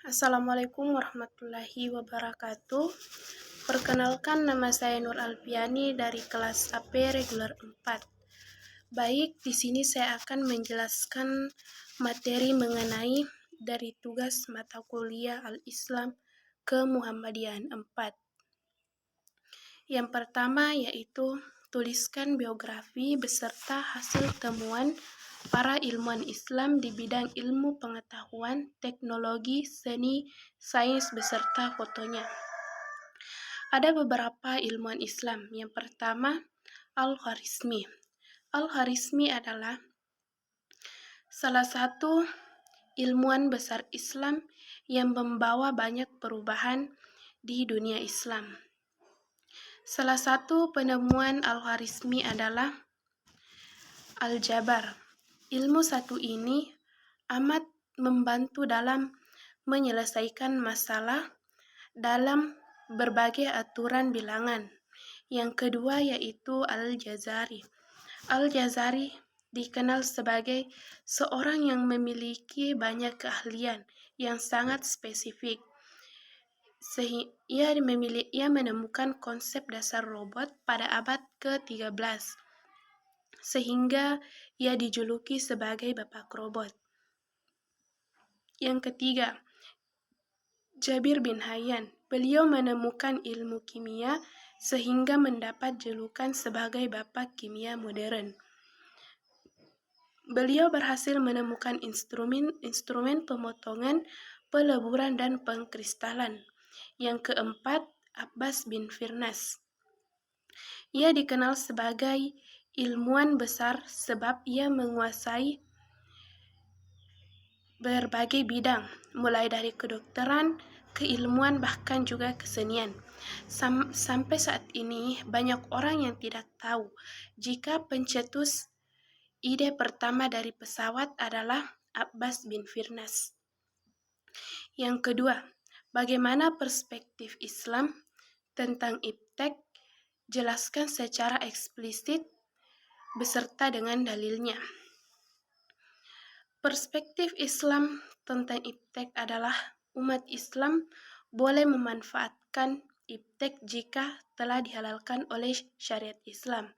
Assalamualaikum warahmatullahi wabarakatuh. Perkenalkan, nama saya Nur Alfiani dari kelas AP reguler 4. Baik, di sini saya akan menjelaskan materi mengenai dari tugas mata kuliah Al-Islam ke Muhammadiyah 4. Yang pertama yaitu tuliskan biografi beserta hasil temuan para ilmuwan Islam di bidang ilmu pengetahuan, teknologi, seni, sains beserta fotonya. Ada beberapa ilmuwan Islam. Yang pertama, Al-Khwarizmi. Al-Khwarizmi adalah salah satu ilmuwan besar Islam yang membawa banyak perubahan di dunia Islam. Salah satu penemuan Al-Khwarizmi adalah Al-Jabar. Ilmu satu ini amat membantu dalam menyelesaikan masalah dalam berbagai aturan bilangan. Yang kedua yaitu Al-Jazari. Al-Jazari dikenal sebagai seorang yang memiliki banyak keahlian yang sangat spesifik. Ia menemukan konsep dasar robot pada abad ke-13, sehingga ia dijuluki sebagai Bapak Robot. Yang ketiga, Jabir bin Hayyan. Beliau menemukan ilmu kimia sehingga mendapat julukan sebagai Bapak Kimia Modern. Beliau berhasil menemukan instrumen pemotongan, peleburan, dan pengkristalan. Yang keempat, Abbas bin Firnas. Ia dikenal sebagai ilmuwan besar sebab ia menguasai berbagai bidang, mulai dari kedokteran, keilmuan, bahkan juga kesenian. Sampai saat ini, banyak orang yang tidak tahu jika pencetus ide pertama dari pesawat adalah Abbas bin Firnas. Yang kedua, bagaimana perspektif Islam tentang iptek? Jelaskan secara eksplisit beserta dengan dalilnya. Perspektif Islam tentang iptek adalah umat Islam boleh memanfaatkan iptek jika telah dihalalkan oleh syariat Islam.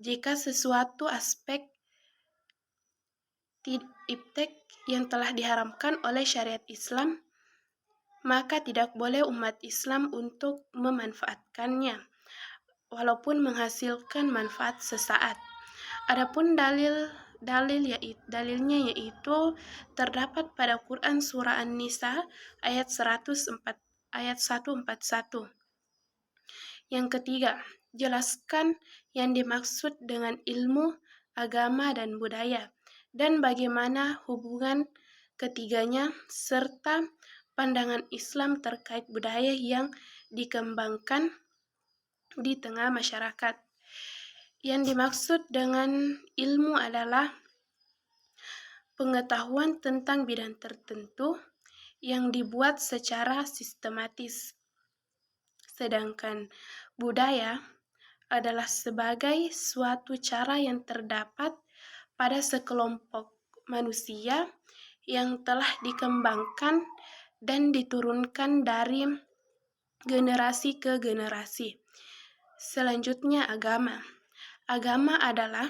Jika sesuatu aspek iptek yang telah diharamkan oleh syariat Islam, maka tidak boleh umat Islam untuk memanfaatkannya, walaupun menghasilkan manfaat sesaat. Adapun dalilnya yaitu terdapat pada Quran surah An-Nisa ayat 141. Yang ketiga, jelaskan yang dimaksud dengan ilmu, agama, dan budaya, dan bagaimana hubungan ketiganya, serta pandangan Islam terkait budaya yang dikembangkan di tengah masyarakat. Yang dimaksud dengan ilmu adalah pengetahuan tentang bidang tertentu yang dibuat secara sistematis. Sedangkan budaya adalah sebagai suatu cara yang terdapat pada sekelompok manusia yang telah dikembangkan dan diturunkan dari generasi ke generasi. Selanjutnya, agama. Agama adalah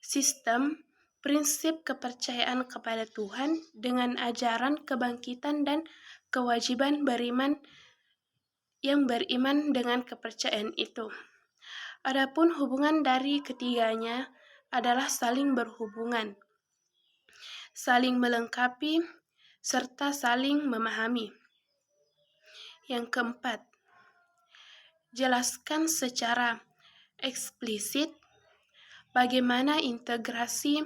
sistem prinsip kepercayaan kepada Tuhan dengan ajaran kebangkitan dan kewajiban beriman yang beriman dengan kepercayaan itu. Adapun hubungan dari ketiganya adalah saling berhubungan, saling melengkapi, serta saling memahami. Yang keempat, jelaskan secara eksplisit bagaimana integrasi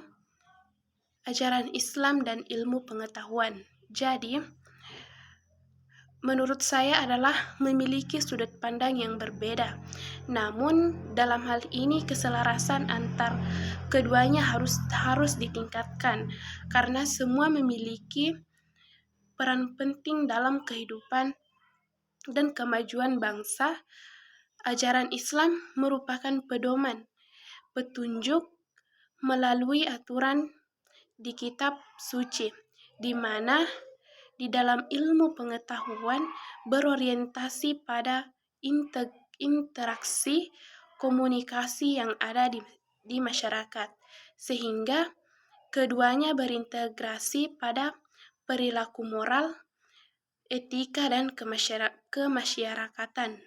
ajaran Islam dan ilmu pengetahuan. Jadi, menurut saya adalah memiliki sudut pandang yang berbeda. Namun, dalam hal ini keselarasan antar keduanya harus ditingkatkan karena semua memiliki peran penting dalam kehidupan dan kemajuan bangsa. Ajaran Islam merupakan pedoman, petunjuk melalui aturan di kitab suci, di mana di dalam ilmu pengetahuan berorientasi pada interaksi komunikasi yang ada di masyarakat, sehingga keduanya berintegrasi pada perilaku moral, etika, dan kemasyarakatan.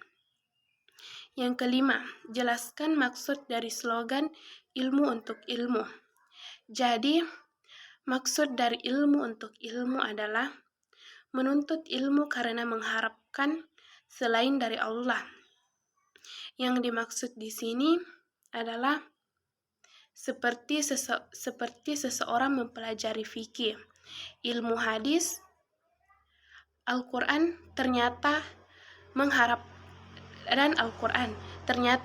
Yang kelima, jelaskan maksud dari slogan ilmu untuk ilmu. Jadi, maksud dari ilmu untuk ilmu adalah menuntut ilmu karena mengharapkan selain dari Allah. Yang dimaksud di sini adalah seperti seseorang mempelajari fikih, ilmu hadis, Al-Quran ternyata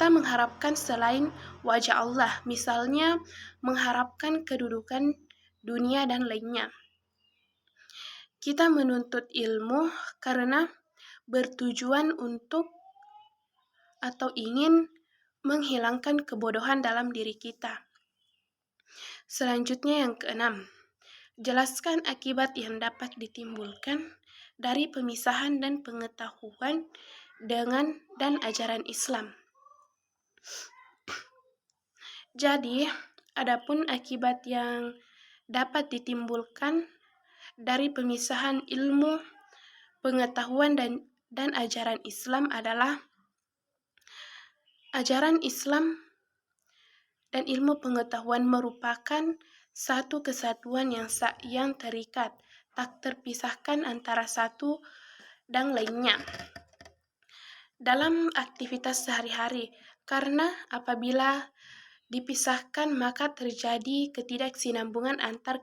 mengharapkan selain wajah Allah, misalnya mengharapkan kedudukan dunia dan lainnya. Kita menuntut ilmu karena bertujuan untuk atau ingin menghilangkan kebodohan dalam diri kita. Selanjutnya yang keenam, jelaskan akibat yang dapat ditimbulkan dari pemisahan dan pengetahuan dengan dan ajaran Islam. Jadi, adapun akibat yang dapat ditimbulkan dari pemisahan ilmu, pengetahuan dan ajaran Islam adalah ajaran Islam dan ilmu pengetahuan merupakan satu kesatuan yang terikat, tak terpisahkan antara satu dan lainnya dalam aktivitas sehari-hari, karena apabila dipisahkan maka terjadi ketidaksinambungan antar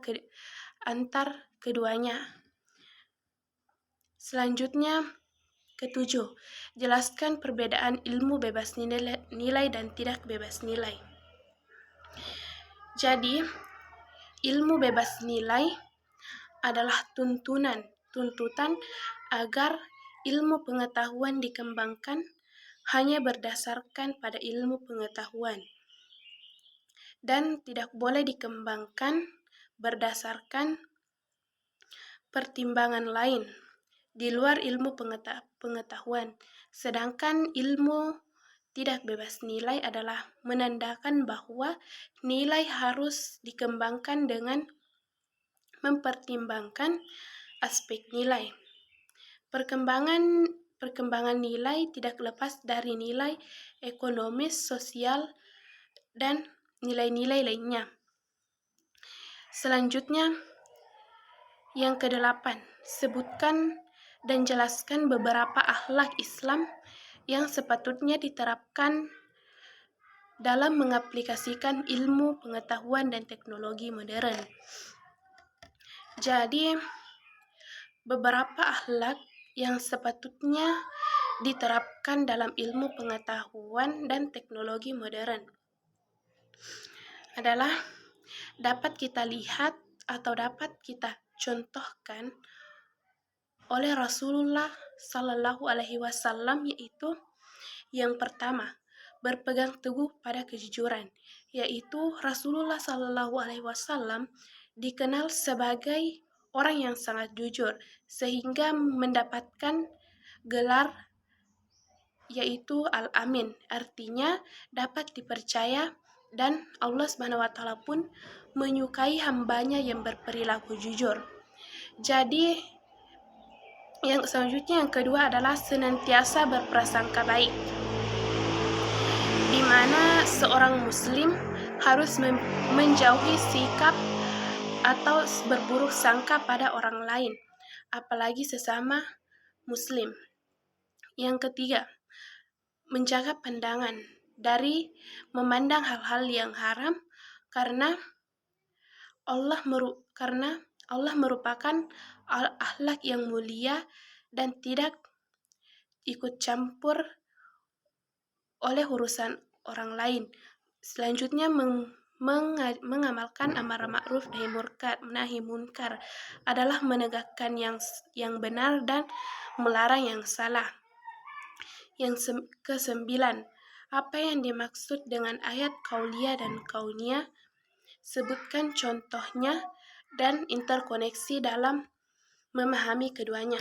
keduanya. Selanjutnya, ketujuh, jelaskan perbedaan ilmu bebas nilai dan tidak bebas nilai. Jadi, ilmu bebas nilai adalah tuntutan agar ilmu pengetahuan dikembangkan hanya berdasarkan pada ilmu pengetahuan dan tidak boleh dikembangkan berdasarkan pertimbangan lain di luar ilmu pengetahuan. Sedangkan ilmu tidak bebas nilai adalah menandakan bahwa nilai harus dikembangkan dengan mempertimbangkan aspek nilai. Perkembangan nilai tidak lepas dari nilai ekonomis, sosial, dan nilai-nilai lainnya. Selanjutnya, yang kedelapan, sebutkan dan jelaskan beberapa akhlak Islam yang sepatutnya diterapkan dalam mengaplikasikan ilmu, pengetahuan, dan teknologi modern. Jadi, beberapa akhlak yang sepatutnya diterapkan dalam ilmu pengetahuan dan teknologi modern adalah dapat kita lihat atau dapat kita contohkan oleh Rasulullah Sallallahu Alaihi Wasallam, yaitu yang pertama, berpegang teguh pada kejujuran, yaitu Rasulullah Sallallahu Alaihi Wasallam dikenal sebagai orang yang sangat jujur, sehingga mendapatkan gelar yaitu Al-Amin, artinya dapat dipercaya, dan Allah SWT pun menyukai hambanya yang berperilaku jujur. Jadi, yang selanjutnya yang kedua adalah senantiasa berprasangka baik, di mana seorang muslim harus menjauhi sikap atau berburuk sangka pada orang lain, apalagi sesama muslim. Yang ketiga, menjaga pandangan dari memandang hal-hal yang haram, karena Allah merupakan akhlak yang mulia dan tidak ikut campur oleh urusan orang lain. Selanjutnya, mengamalkan amar ma'ruf nahi munkar adalah menegakkan yang benar dan melarang yang salah. Yang kesembilan, apa yang dimaksud dengan ayat qauliyah dan kauniyah? Sebutkan contohnya dan interkoneksi dalam memahami keduanya.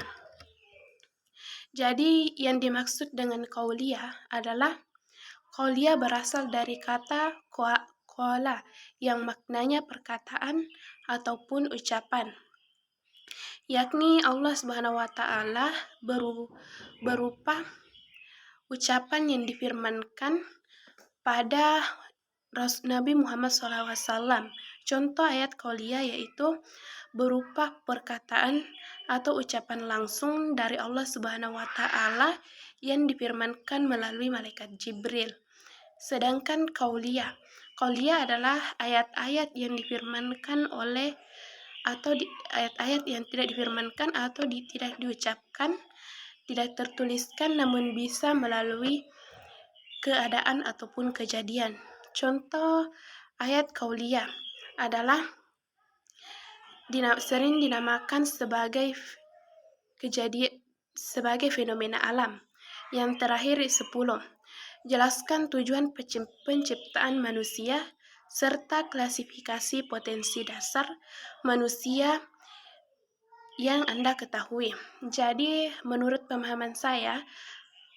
Jadi yang dimaksud dengan qauliyah adalah qauliyah berasal dari kata qala yang maknanya perkataan ataupun ucapan, yakni Allah Subhanahu wa taala berupa ucapan yang difirmankan pada Nabi Muhammad SAW. Contoh ayat qauliyah yaitu berupa perkataan atau ucapan langsung dari Allah Subhanahu wa taala yang difirmankan melalui malaikat Jibril. Sedangkan qauliyah adalah ayat-ayat yang difirmankan oleh atau ayat-ayat yang tidak difirmankan atau tidak diucapkan, tidak tertuliskan, namun bisa melalui keadaan ataupun kejadian. Contoh ayat qauliyah adalah sering dinamakan sebagai fenomena alam. Yang terakhir 10. Jelaskan tujuan penciptaan manusia serta klasifikasi potensi dasar manusia yang Anda ketahui. Jadi, menurut pemahaman saya,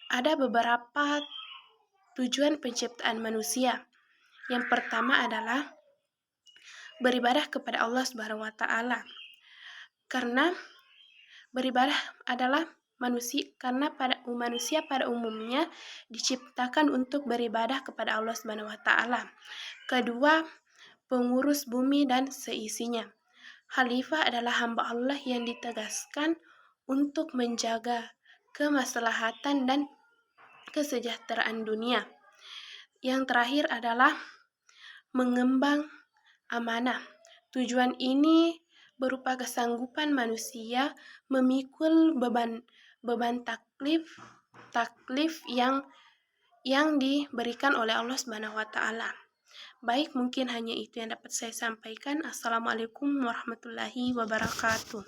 ada beberapa tujuan penciptaan manusia. Yang pertama adalah beribadah kepada Allah Subhanahu wa taala. Karena beribadah adalah manusia pada umumnya diciptakan untuk beribadah kepada Allah Subhanahu wa taala. Kedua, pengurus bumi dan seisinya. Khalifah adalah hamba Allah yang ditegaskan untuk menjaga kemaslahatan dan kesejahteraan dunia. Yang terakhir adalah mengemban amanah. Tujuan ini berupa kesanggupan manusia memikul beban taklif yang diberikan oleh Allah Subhanahu wa taala. Baik, mungkin hanya itu yang dapat saya sampaikan. Assalamualaikum warahmatullahi wabarakatuh.